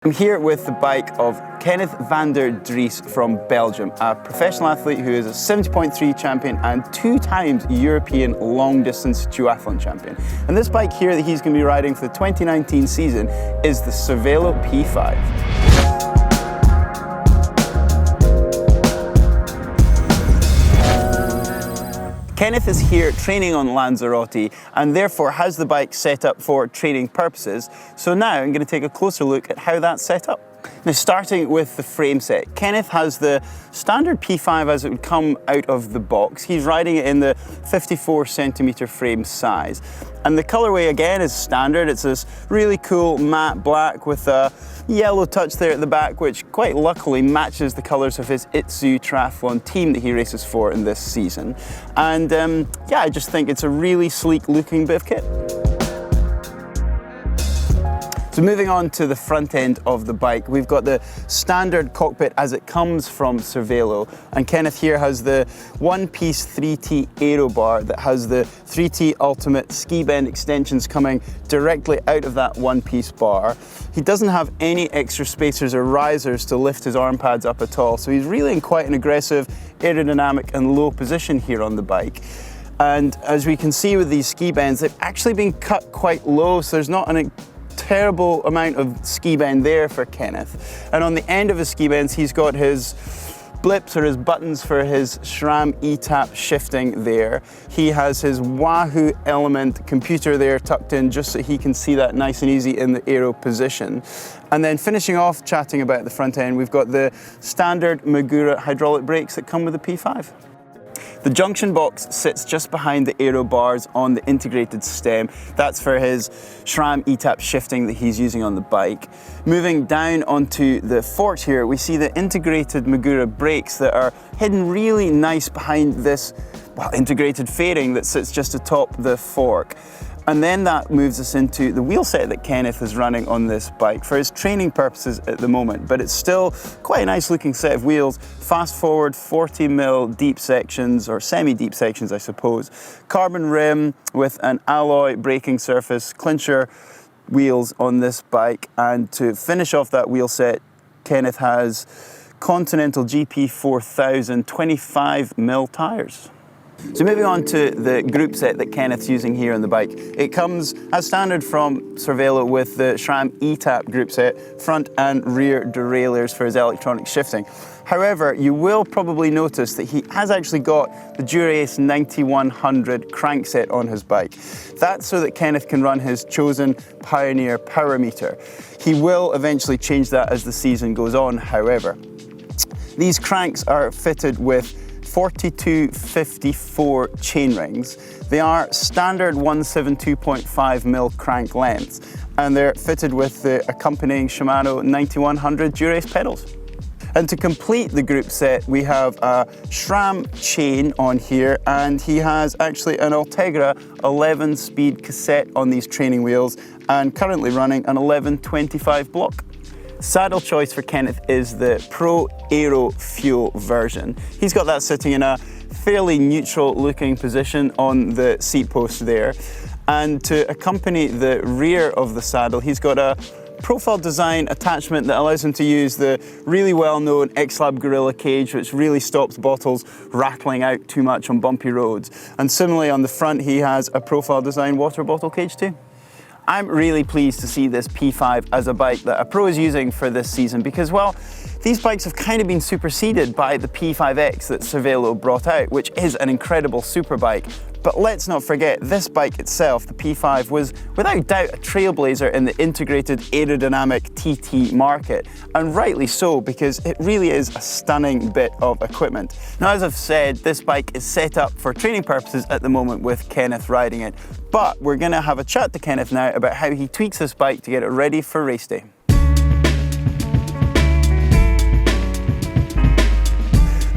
I'm here with the bike of Kenneth Vandendriessche from Belgium, a professional athlete who is a 70.3 champion and 2 times European long-distance duathlon champion. And this bike here that he's going to be riding for the 2019 season is the Cervélo P5. Kenneth is here training on Lanzarote and therefore has the bike set up for training purposes. So now I'm going to take a closer look at how that's set up. Now, starting with the frame set, Kenneth has the standard P5 as it would come out of the box. He's riding it in the 54 centimeter frame size. And the colorway again is standard. It's this really cool matte black with a yellow touch there at the back, which quite luckily matches the colors of his Illstrumentalist team that he races for in this season. And yeah, I just think it's a really sleek looking bit of kit. So moving on to the front end of the bike, we've got the standard cockpit as it comes from Cervélo, and Kenneth here has the one-piece 3T aero bar that has the 3T Ultimate ski bend extensions coming directly out of that one-piece bar. He doesn't have any extra spacers or risers to lift his arm pads up at all, so he's really in quite an aggressive, aerodynamic and low position here on the bike. And as we can see with these ski bends, they've actually been cut quite low, so there's not an terrible amount of ski bend there for Kenneth. And on the end of his ski bends, he's got his blips or his buttons for his SRAM ETAP shifting there. He has his Wahoo Element computer there tucked in just so he can see that nice and easy in the aero position. And then finishing off chatting about the front end, we've got the standard Magura hydraulic brakes that come with the P5. The junction box sits just behind the aero bars on the integrated stem. That's for his SRAM ETAP shifting that he's using on the bike. Moving down onto the forks here, we see the integrated Magura brakes that are hidden really nice behind this integrated fairing that sits just atop the fork. And then that moves us into the wheel set that Kenneth is running on this bike for his training purposes at the moment, but it's still quite a nice looking set of wheels. Fast forward 40mm deep sections, or semi-deep sections I suppose. Carbon rim with an alloy braking surface, clincher wheels on this bike, and to finish off that wheel set, Kenneth has Continental GP 4000 25mm tyres. So moving on to the Groupset that Kenneth's using here on the bike. It comes as standard from Cervélo with the SRAM ETAP Groupset, front and rear derailleurs for his electronic shifting. However, you will probably notice that he has actually got the Dura-Ace 9100 crankset on his bike. That's so that Kenneth can run his chosen Pioneer power meter. He will eventually change that as the season goes on, however. These cranks are fitted with 4254 chain rings. They are standard 172.5mm crank lengths, and they're fitted with the accompanying Shimano 9100 Dura-Ace pedals. And to complete the group set, we have a SRAM chain on here, and he has actually an Ultegra 11-speed cassette on these training wheels, and currently running an 1125 block. Saddle choice for Kenneth is the Pro Aero Fuel version. He's got that sitting in a fairly neutral looking position on the seat post there. And to accompany the rear of the saddle, he's got a profile design attachment that allows him to use the really well-known X-Lab Gorilla cage, which really stops bottles rattling out too much on bumpy roads. And similarly on the front, he has a profile design water bottle cage too. I'm really pleased to see this P5 as a bike that a pro is using for this season because, well, these bikes have kind of been superseded by the P5X that Cervélo brought out, which is an incredible super bike. But let's not forget, this bike itself, the P5, was without doubt a trailblazer in the integrated aerodynamic TT market, and rightly so, because it really is a stunning bit of equipment. Now, as I've said, this bike is set up for training purposes at the moment with Kenneth riding it, but we're going to have a chat to Kenneth now about how he tweaks this bike to get it ready for race day.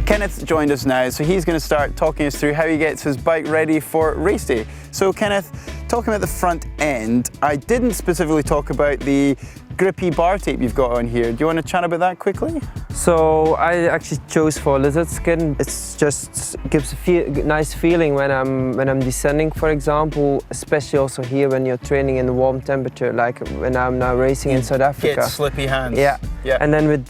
Kenneth joined us now, so he's going to start talking us through how he gets his bike ready for race day. So Kenneth, talking about the front end, I didn't specifically talk about the grippy bar tape you've got on here. Do you want to chat about that quickly? So I actually chose for lizard skin. It's just gives a nice feeling when I'm descending, for example, especially also here when you're training in the warm temperature, like when I'm now racing in South Africa. Get slippy hands. Yeah. Yeah. And then with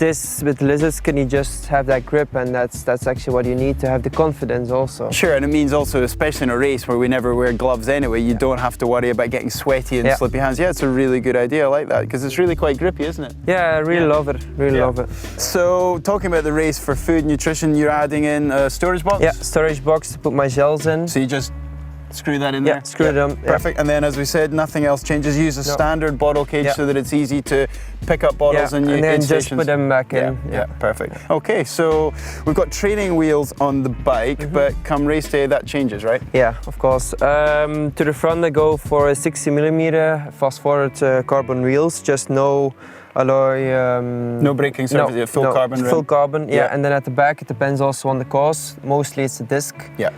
lizard skin, you just have that grip, and that's actually what you need to have the confidence also. Sure, and it means also, especially in a race where we never wear gloves anyway, you don't have to worry about getting sweaty and slippy hands. Yeah, it's a really good idea. I like that because it's really quite grippy, isn't it? Yeah, I really love it. Really love it. So, talking about the race for food nutrition, you're adding in a storage box? Yeah, storage box to put my gels in. So you just screw that in there? Yeah, screw it on. Perfect. And then, as we said, nothing else changes. Use a standard bottle cage so that it's easy to pick up bottles and then just put them back in. Yeah, perfect. Okay, so we've got training wheels on the bike, but come race day, that changes, right? Yeah, of course. To the front, I go for a 60mm fast-forward carbon wheels, just no alloy. No braking surface, full carbon rim? Full carbon, yeah. And then at the back, it depends also on the course. Mostly it's a disc. Yeah.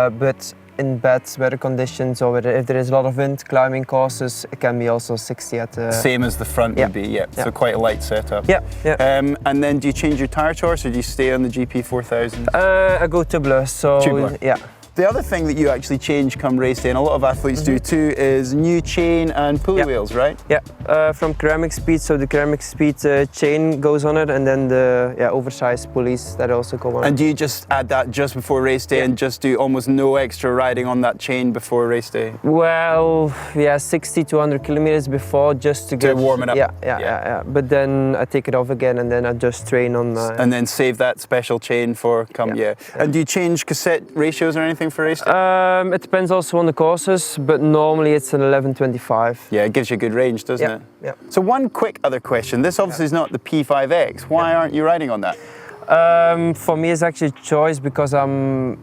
But in bad weather conditions or if there is a lot of wind, climbing courses, it can be also 60 at the... Same as the front would be, so quite a light setup. Yeah, yeah. And then do you change your tyre choice or do you stay on the GP 4000? I go tubular, so tubular. Yeah. The other thing that you actually change come race day, and a lot of athletes do too, is new chain and pulley wheels, right? Yeah, from Ceramic Speed, so the Ceramic Speed chain goes on it, and then the oversized pulleys that also go on. And do you just add that just before race day and just do almost no extra riding on that chain before race day? Well, 60 to 100 kilometers before, just to get... warm it up. Yeah. But then I take it off again, and then I just train on... and then save that special chain for And do you change cassette ratios or anything for race day? It depends also on the courses, but normally it's an 11.25. Yeah, it gives you a good range, doesn't it? Yeah. So one quick other question. This obviously is not the P5X. Why aren't you riding on that? For me, it's actually a choice because I'm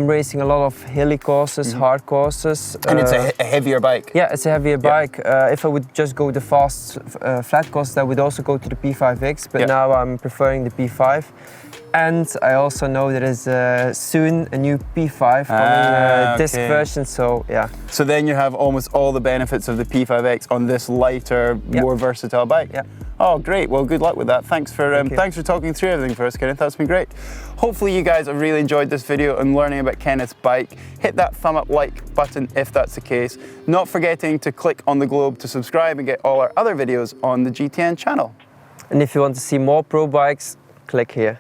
racing a lot of hilly courses, hard courses. And it's a heavier bike. Yeah, it's a heavier bike. If I would just go the fast, flat course, I would also go to the P5X, but now I'm preferring the P5. And I also know there is soon a new P5 coming, disc version, so yeah. So then you have almost all the benefits of the P5X on this lighter, more versatile bike. Yeah. Oh, great. Well, good luck with that. Thanks for talking through everything for us, Kenneth. That's been great. Hopefully you guys have really enjoyed this video and learning about Kenneth's bike. Hit that thumb up like button if that's the case. Not forgetting to click on the globe to subscribe and get all our other videos on the GTN channel. And if you want to see more pro bikes, click here.